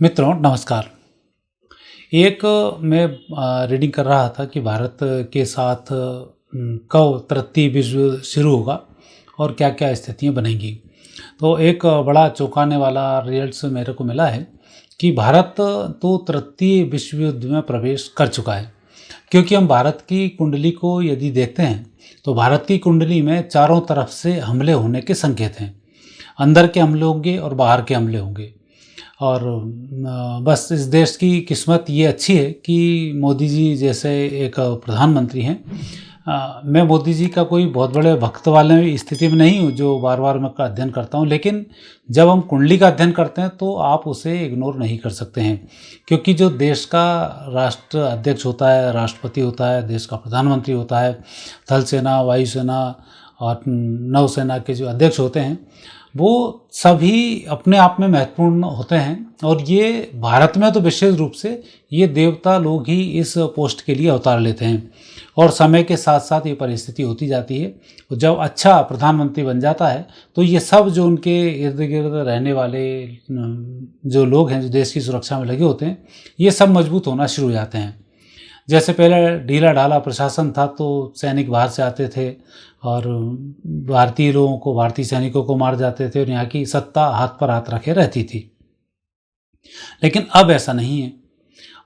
मित्रों नमस्कार। एक मैं रीडिंग कर रहा था कि भारत के साथ कब तृतीय विश्व युद्ध शुरू होगा और क्या क्या स्थितियां बनेंगी। तो एक बड़ा चौंकाने वाला रिजल्ट्स मेरे को मिला है कि भारत तो तृतीय विश्व युद्ध में प्रवेश कर चुका है। क्योंकि हम भारत की कुंडली को यदि देखते हैं तो भारत की कुंडली में चारों तरफ से हमले होने के संकेत हैं। अंदर के हमले होंगे और बाहर के हमले होंगे। और बस इस देश की किस्मत ये अच्छी है कि मोदी जी जैसे एक प्रधानमंत्री हैं। मैं मोदी जी का कोई बहुत बड़े भक्त वाले स्थिति में नहीं हूँ जो बार बार मैं का अध्ययन करता हूँ, लेकिन जब हम कुंडली का अध्ययन करते हैं तो आप उसे इग्नोर नहीं कर सकते हैं। क्योंकि जो देश का राष्ट्र अध्यक्ष होता है, राष्ट्रपति होता है, देश का प्रधानमंत्री होता है, थल सेना, वायुसेना और नौसेना के जो अध्यक्ष होते हैं वो सभी अपने आप में महत्वपूर्ण होते हैं। और ये भारत में तो विशेष रूप से ये देवता लोग ही इस पोस्ट के लिए अवतार लेते हैं। और समय के साथ साथ ये परिस्थिति होती जाती है। जब अच्छा प्रधानमंत्री बन जाता है तो ये सब जो उनके इर्द गिर्द रहने वाले जो लोग हैं जो देश की सुरक्षा में लगे होते हैं ये सब मजबूत होना शुरू हो जाते हैं। जैसे पहले ढीला ढाला प्रशासन था तो सैनिक बाहर से आते थे और भारतीय लोगों को, भारतीय सैनिकों को मार जाते थे और यहाँ की सत्ता हाथ पर हाथ रखे रहती थी। लेकिन अब ऐसा नहीं है।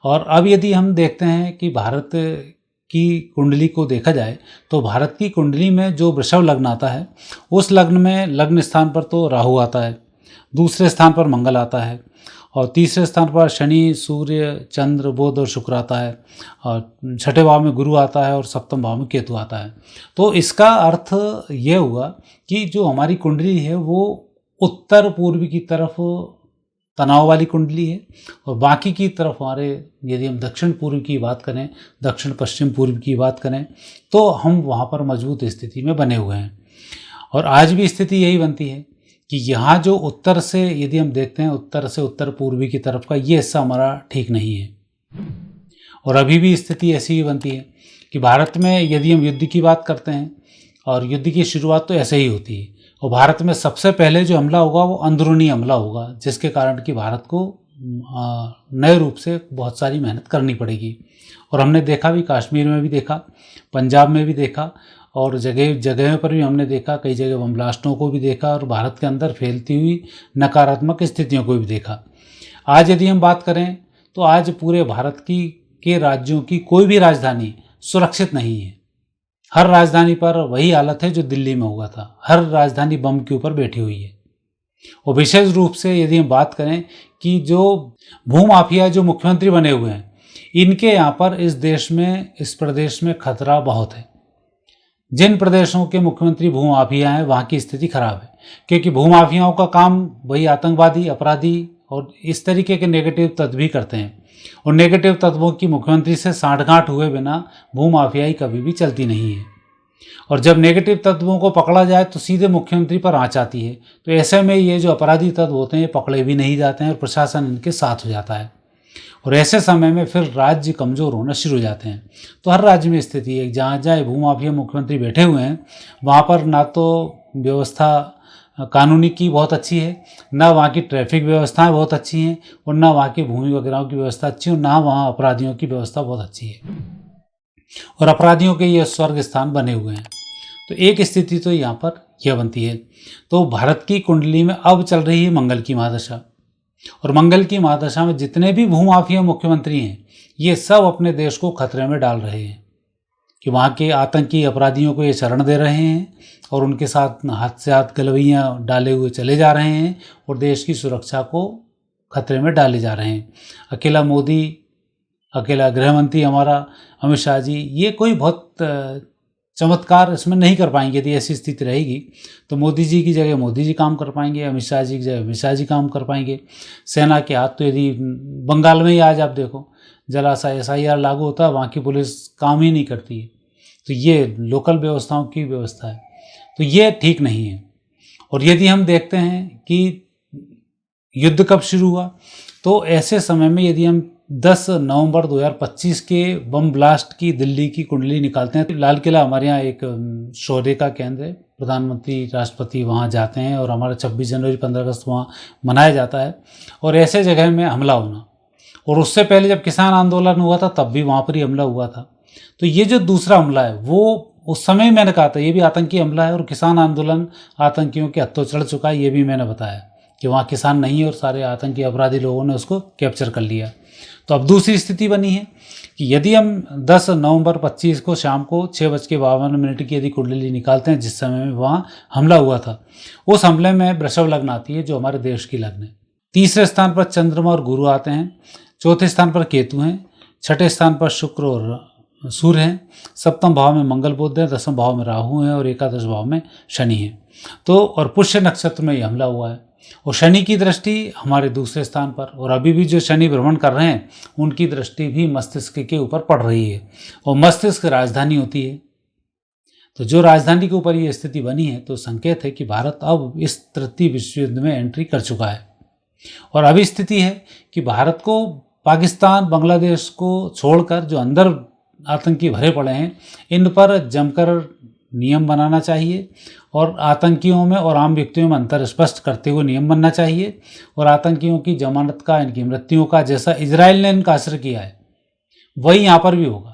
और अब यदि हम देखते हैं कि भारत की कुंडली को देखा जाए तो भारत की कुंडली में जो वृषभ लग्न आता है उस लग्न में लग्न स्थान पर तो राहु आता है, दूसरे स्थान पर मंगल आता है और तीसरे स्थान पर शनि, सूर्य, चंद्र, बुध और शुक्र आता है और छठे भाव में गुरु आता है और सप्तम भाव में केतु आता है। तो इसका अर्थ ये हुआ कि जो हमारी कुंडली है वो उत्तर पूर्व की तरफ तनाव वाली कुंडली है और बाकी की तरफ हमारे यदि हम दक्षिण पूर्व की बात करें, दक्षिण पश्चिम पूर्व की बात करें तो हम वहाँ पर मजबूत स्थिति में बने हुए हैं। और आज भी स्थिति यही बनती है कि यहाँ जो उत्तर से यदि हम देखते हैं, उत्तर से उत्तर पूर्वी की तरफ का ये हिस्सा हमारा ठीक नहीं है। और अभी भी स्थिति ऐसी ही बनती है कि भारत में यदि हम युद्ध की बात करते हैं और युद्ध की शुरुआत तो ऐसे ही होती है और भारत में सबसे पहले जो हमला होगा वो अंदरूनी हमला होगा, जिसके कारण कि भारत को नए रूप से बहुत सारी मेहनत करनी पड़ेगी। और हमने देखा भी, कश्मीर में भी देखा, पंजाब में भी देखा और जगह जगह पर भी हमने देखा, कई जगह बम ब्लास्टों को भी देखा और भारत के अंदर फैलती हुई नकारात्मक स्थितियों को भी देखा। आज यदि हम बात करें तो आज पूरे भारत के राज्यों की कोई भी राजधानी सुरक्षित नहीं है। हर राजधानी पर वही हालत है जो दिल्ली में हुआ था, हर राजधानी बम के ऊपर बैठी हुई है। और विशेष रूप से यदि हम बात करें कि जो भूमाफिया जो मुख्यमंत्री बने हुए हैं इनके यहाँ पर इस देश में, इस प्रदेश में खतरा बहुत है। जिन प्रदेशों के मुख्यमंत्री भूमाफिया हैं वहाँ की स्थिति खराब है, क्योंकि भूमाफियाओं का काम वही आतंकवादी, अपराधी और इस तरीके के नेगेटिव तत्व भी करते हैं। और नेगेटिव तत्वों की मुख्यमंत्री से सांठगांठ हुए बिना भूमाफियाई कभी भी चलती नहीं है। और जब नेगेटिव तत्वों को पकड़ा जाए तो सीधे मुख्यमंत्री पर आँच आती है। तो ऐसे में ये जो अपराधी तत्व होते हैं पकड़े भी नहीं जाते हैं और प्रशासन इनके साथ हो जाता है। और ऐसे समय में फिर राज्य कमज़ोर होना शुरू हो जाते हैं। तो हर राज्य में स्थिति है, जहाँ जहाँ भूमाफिया मुख्यमंत्री बैठे हुए हैं वहाँ पर ना तो व्यवस्था कानूनी की बहुत अच्छी है, ना वहाँ की ट्रैफिक व्यवस्थाएं बहुत अच्छी हैं और ना वहाँ की भूमि वगैरह की व्यवस्था अच्छी है और ना वहाँ अपराधियों की व्यवस्था बहुत अच्छी है। और अपराधियों के ये स्वर्ग स्थान बने हुए हैं। तो एक स्थिति तो यहाँ पर यह बनती है। तो भारत की कुंडली में अब चल रही है मंगल की महादशा और मंगल की महादशा में जितने भी भूमाफिया मुख्यमंत्री हैं ये सब अपने देश को खतरे में डाल रहे हैं कि वहाँ के आतंकी अपराधियों को ये शरण दे रहे हैं और उनके साथ हाथ से हाथ गलवैयाँ डाले हुए चले जा रहे हैं और देश की सुरक्षा को खतरे में डाले जा रहे हैं। अकेला मोदी, अकेला गृहमंत्री हमारा अमित शाह जी ये कोई बहुत चमत्कार इसमें नहीं कर पाएंगे। यदि ऐसी स्थिति रहेगी तो मोदी जी की जगह मोदी जी काम कर पाएंगे, अमित शाह जी की जगह अमित शाह जी काम कर पाएंगे। सेना के हाथ तो यदि बंगाल में ही आज आप देखो जरा सा SIR लागू होता है, वहाँ की पुलिस काम ही नहीं करती है। तो ये लोकल व्यवस्थाओं की व्यवस्था है, तो ये ठीक नहीं है। और यदि हम देखते हैं कि युद्ध कब शुरू हुआ तो ऐसे समय में यदि हम 10 नवंबर 2025 के बम ब्लास्ट की दिल्ली की कुंडली निकालते हैं। लाल किला हमारे यहाँ एक शौर्य का केंद्र है, प्रधानमंत्री राष्ट्रपति वहाँ जाते हैं और हमारा 26 जनवरी 15 अगस्त वहाँ मनाया जाता है। और ऐसे जगह में हमला होना, और उससे पहले जब किसान आंदोलन हुआ था तब भी वहाँ पर ही हमला हुआ था। तो ये जो दूसरा हमला है वो उस समय मैंने कहा था ये भी आतंकी हमला है, और किसान आंदोलन आतंकियों के हत्थों चढ़ चुका है, ये भी मैंने बताया कि वहाँ किसान नहीं है और सारे आतंकी अपराधी लोगों ने उसको कैप्चर कर लिया। तो अब दूसरी स्थिति बनी है कि यदि हम 10 नवंबर 25 को शाम को 6:52 की यदि कुंडली निकालते हैं, जिस समय में वहाँ हमला हुआ था, उस हमले में वृषभ लग्न आती है जो हमारे देश की लग्न है। तीसरे स्थान पर चंद्रमा और गुरु आते हैं, चौथे स्थान पर केतु हैं, छठे स्थान पर शुक्र और सूर्य हैं, सप्तम भाव में मंगल बुध है, दसम भाव में राहु है और एकादश भाव में शनि है। तो और पुष्य नक्षत्र में ये हमला हुआ है, और शनि की दृष्टि हमारे दूसरे स्थान पर, और अभी भी जो शनि भ्रमण कर रहे हैं उनकी दृष्टि भी मस्तिष्क के ऊपर पड़ रही है, और मस्तिष्क राजधानी होती है। तो जो राजधानी के ऊपर ये स्थिति बनी है तो संकेत है कि भारत अब इस तृतीय विश्व युद्ध में एंट्री कर चुका है। और अभी स्थिति है कि भारत को पाकिस्तान, बांग्लादेश को छोड़कर जो अंदर आतंकी भरे पड़े हैं, इन पर जमकर नियम बनाना चाहिए, और आतंकियों में और आम व्यक्तियों में अंतर स्पष्ट करते हुए नियम बनना चाहिए, और आतंकियों की जमानत का, इनकी मृत्युओं का, जैसा इजराइल ने इनका असर किया है वही यहाँ पर भी होगा।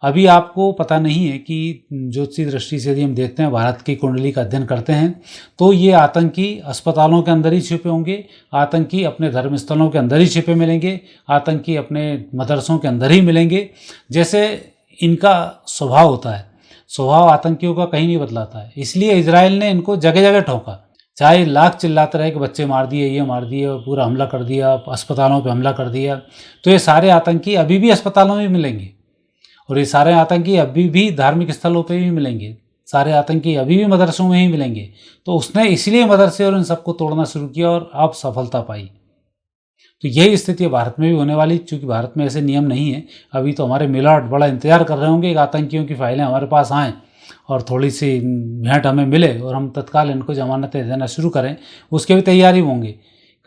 अभी आपको पता नहीं है कि ज्योतिषी दृष्टि से यदि हम देखते हैं, भारत की कुंडली का अध्ययन करते हैं, तो ये आतंकी अस्पतालों के अंदर ही छिपे होंगे, आतंकी अपने धर्मस्थलों के अंदर ही छिपे मिलेंगे, आतंकी अपने मदरसों के अंदर ही मिलेंगे। जैसे इनका स्वभाव होता है, स्वभाव आतंकियों का कहीं नहीं बदलाता है। इसलिए इजराइल ने इनको जगह जगह ठोका, चाहे लाख चिल्लाते रहे कि बच्चे मार दिए, ये मार दिए, और पूरा हमला कर दिया, अस्पतालों पे हमला कर दिया। तो ये सारे आतंकी अभी भी अस्पतालों में मिलेंगे, और ये सारे आतंकी अभी भी धार्मिक स्थलों पे भी मिलेंगे, सारे आतंकी अभी भी मदरसों में ही मिलेंगे। तो उसने इसलिए मदरसे और इन सबको तोड़ना शुरू किया और अब सफलता पाई। तो यही स्थिति भारत में भी होने वाली, क्योंकि भारत में ऐसे नियम नहीं है। अभी तो हमारे मिलावट बड़ा इंतजार कर रहे होंगे कि आतंकियों की फाइलें हमारे पास आएँ और थोड़ी सी भेंट हमें मिले और हम तत्काल इनको जमानतें देना शुरू करें, उसके भी तैयारी होंगे।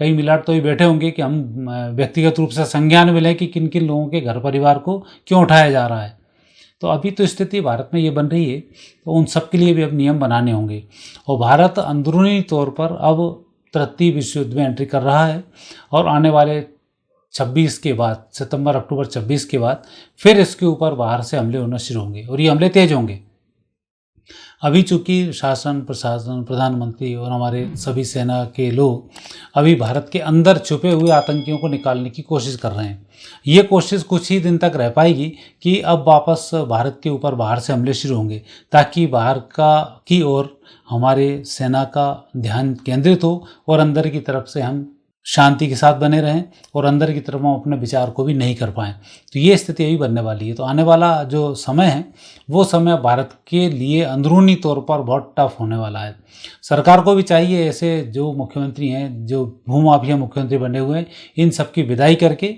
कई मिलाट तो ही बैठे होंगे कि हम व्यक्तिगत रूप से संज्ञान मिलें कि किन किन लोगों के घर परिवार को क्यों उठाया जा रहा है। तो अभी तो स्थिति भारत में ये बन रही है, तो उन सब के लिए भी अब नियम बनाने होंगे। और भारत अंदरूनी तौर पर अब तृतीय विश्व युद्ध में एंट्री कर रहा है, और आने वाले 26 के बाद, सितंबर अक्टूबर 26 के बाद फिर इसके ऊपर बाहर से हमले होना शुरू होंगे, और ये हमले तेज होंगे। अभी चूंकि शासन, प्रशासन, प्रधानमंत्री और हमारे सभी सेना के लोग अभी भारत के अंदर छुपे हुए आतंकियों को निकालने की कोशिश कर रहे हैं। ये कोशिश कुछ ही दिन तक रह पाएगी कि अब वापस भारत के ऊपर बाहर से हमले शुरू होंगे, ताकि बाहर की ओर हमारे सेना का ध्यान केंद्रित हो और अंदर की तरफ से हम शांति के साथ बने रहें, और अंदर की तरफ हम अपने विचार को भी नहीं कर पाएँ। तो ये स्थिति अभी बनने वाली है। तो आने वाला जो समय है वो समय भारत के लिए अंदरूनी तौर पर बहुत टफ होने वाला है। सरकार को भी चाहिए ऐसे जो मुख्यमंत्री हैं, जो भूमाफिया मुख्यमंत्री बने हुए हैं, इन सब की विदाई करके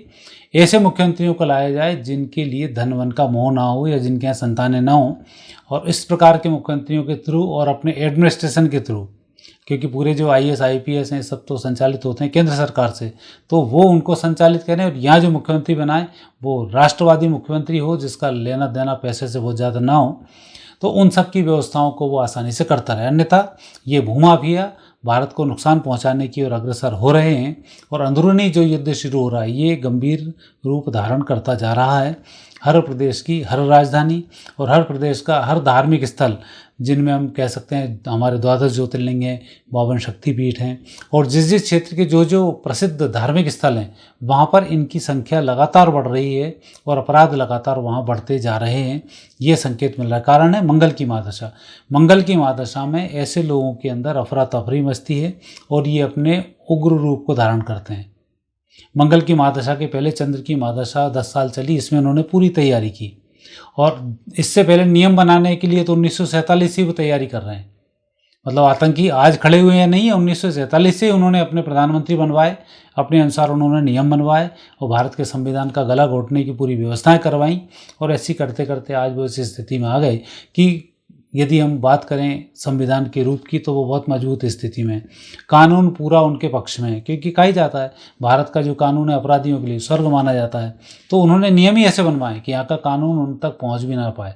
ऐसे मुख्यमंत्रियों को लाया जाए जिनके लिए धन वन का मोह ना हो, या जिनके यहाँ संतानें ना हो। और इस प्रकार के मुख्यमंत्रियों के थ्रू और अपने एडमिनिस्ट्रेशन के थ्रू, क्योंकि पूरे जो IAS IPS हैं सब तो संचालित होते हैं केंद्र सरकार से, तो वो उनको संचालित करें, और यहाँ जो मुख्यमंत्री बनाए वो राष्ट्रवादी मुख्यमंत्री हो, जिसका लेना देना पैसे से बहुत ज़्यादा ना हो। तो उन सब की व्यवस्थाओं को वो आसानी से करता रहे, अन्यथा ये भूमाफिया भारत को नुकसान पहुंचाने की ओर अग्रसर हो रहे हैं, और अंदरूनी जो युद्ध शुरू हो रहा है ये गंभीर रूप धारण करता जा रहा है। हर प्रदेश की हर राजधानी और हर प्रदेश का हर धार्मिक स्थल, जिनमें हम कह सकते हैं हमारे 12 ज्योतिर्लिंग हैं, 52 शक्तिपीठ हैं, और जिस जिस क्षेत्र के जो जो प्रसिद्ध धार्मिक स्थल हैं वहाँ पर इनकी संख्या लगातार बढ़ रही है, और अपराध लगातार वहाँ बढ़ते जा रहे हैं। ये संकेत मिल रहा है। कारण है मंगल की महादशा। मंगल की महादशा में ऐसे लोगों के अंदर अफरा तफरी मचती है, और ये अपने उग्र रूप को धारण करते हैं। मंगल की महादशा के पहले चंद्र की महादशा 10 साल चली, इसमें उन्होंने पूरी तैयारी की, और इससे पहले नियम बनाने के लिए तो 1947 से वो तैयारी कर रहे हैं। मतलब आतंकी आज खड़े हुए हैं नहीं है, 1947 से उन्होंने अपने प्रधानमंत्री बनवाए, अपने अनुसार उन्होंने नियम बनवाए, और भारत के संविधान का गला घोटने की पूरी व्यवस्थाएं करवाईं, और ऐसी करते करते आज वो इस स्थिति में आ गए कि यदि हम बात करें संविधान के रूप की तो वो बहुत मजबूत स्थिति में है। कानून पूरा उनके पक्ष में है, क्योंकि कहा जाता है भारत का जो कानून है अपराधियों के लिए स्वर्ग माना जाता है। तो उन्होंने नियम ही ऐसे बनवाए कि यहाँ का कानून उन तक पहुँच भी ना पाए।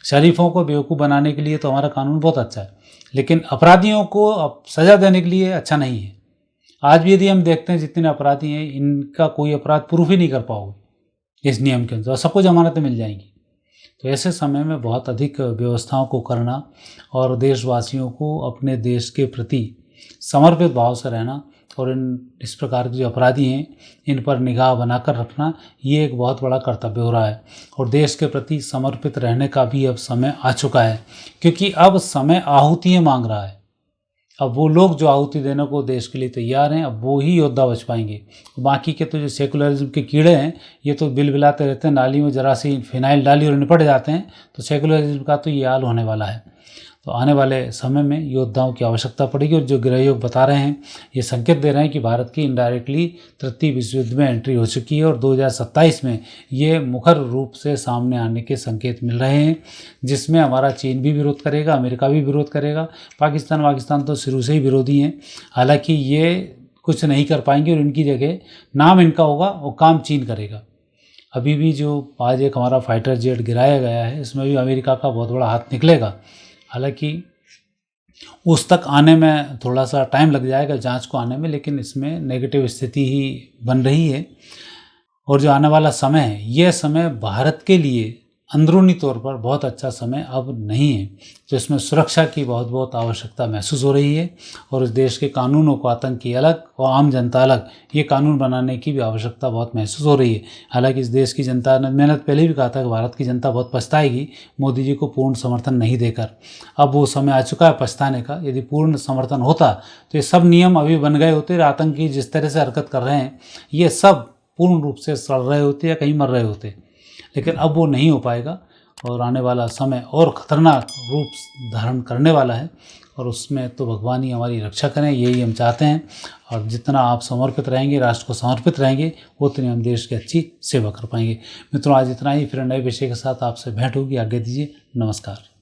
शरीफों को बेवकूफ़ बनाने के लिए तो हमारा कानून बहुत अच्छा है, लेकिन अपराधियों को अब सज़ा देने के लिए अच्छा नहीं है। आज भी यदि हम देखते हैं जितने अपराधी हैं, इनका कोई अपराध प्रूफ ही नहीं कर पाओगे इस नियम के अंदर, सबको जमानतें मिल जाएंगी। तो ऐसे समय में बहुत अधिक व्यवस्थाओं को करना और देशवासियों को अपने देश के प्रति समर्पित भाव से रहना और इस प्रकार के जो अपराधी हैं इन पर निगाह बनाकर रखना, ये एक बहुत बड़ा कर्तव्य हो रहा है। और देश के प्रति समर्पित रहने का भी अब समय आ चुका है, क्योंकि अब समय आहुतियाँ मांग रहा है। अब वो लोग जो आहुति देने को देश के लिए तैयार हैं, अब वो ही योद्धा बच पाएंगे। बाकी के तो जो सेकुलरिज्म के कीड़े हैं, ये तो बिलबिलाते रहते हैं, नाली में जरा सी फिनाइल डाली और निपट जाते हैं। तो सेकुलरिज्म का तो ये हाल होने वाला है। तो आने वाले समय में योद्धाओं की आवश्यकता पड़ेगी। और जो गृहयोग बता रहे हैं, ये संकेत दे रहे हैं कि भारत की इनडायरेक्टली तृतीय विश्व युद्ध में एंट्री हो चुकी है और 2027 में ये मुखर रूप से सामने आने के संकेत मिल रहे हैं, जिसमें हमारा चीन भी विरोध करेगा, अमेरिका भी विरोध करेगा, पाकिस्तान तो शुरू से ही विरोधी हैं। हालांकि ये कुछ नहीं कर पाएंगे और इनकी जगह नाम इनका होगा और काम चीन करेगा। अभी भी जो आज एक हमारा फाइटर जेट गिराया गया है, इसमें भी अमेरिका का बहुत बड़ा हाथ निकलेगा। हालांकि उस तक आने में थोड़ा सा टाइम लग जाएगा, जांच को आने में, लेकिन इसमें नेगेटिव स्थिति ही बन रही है। और जो आने वाला समय है, यह समय भारत के लिए अंदरूनी तौर पर बहुत अच्छा समय अब नहीं है। तो इसमें सुरक्षा की बहुत बहुत आवश्यकता महसूस हो रही है और इस देश के कानूनों को, आतंकी अलग और आम जनता अलग, ये कानून बनाने की भी आवश्यकता बहुत महसूस हो रही है। हालांकि इस देश की जनता ने, मैंने पहले भी कहा था कि भारत की जनता बहुत पछताएगी मोदी जी को पूर्ण समर्थन नहीं देकर। अब वो समय आ चुका है पछताने का। यदि पूर्ण समर्थन होता तो ये सब नियम अभी बन गए होते। आतंकी जिस तरह से हरकत कर रहे हैं, ये सब पूर्ण रूप से सड़ रहे होते या कहीं मर रहे होते, लेकिन अब वो नहीं हो पाएगा। और आने वाला समय और ख़तरनाक रूप धारण करने वाला है और उसमें तो भगवान ही हमारी रक्षा करें, यही हम चाहते हैं। और जितना आप समर्पित रहेंगे, राष्ट्र को समर्पित रहेंगे, उतनी हम देश की अच्छी सेवा कर पाएंगे। मित्रों, आज इतना ही। फिर नए विषय के साथ आपसे भेंट होगी। आज्ञा दीजिए। नमस्कार।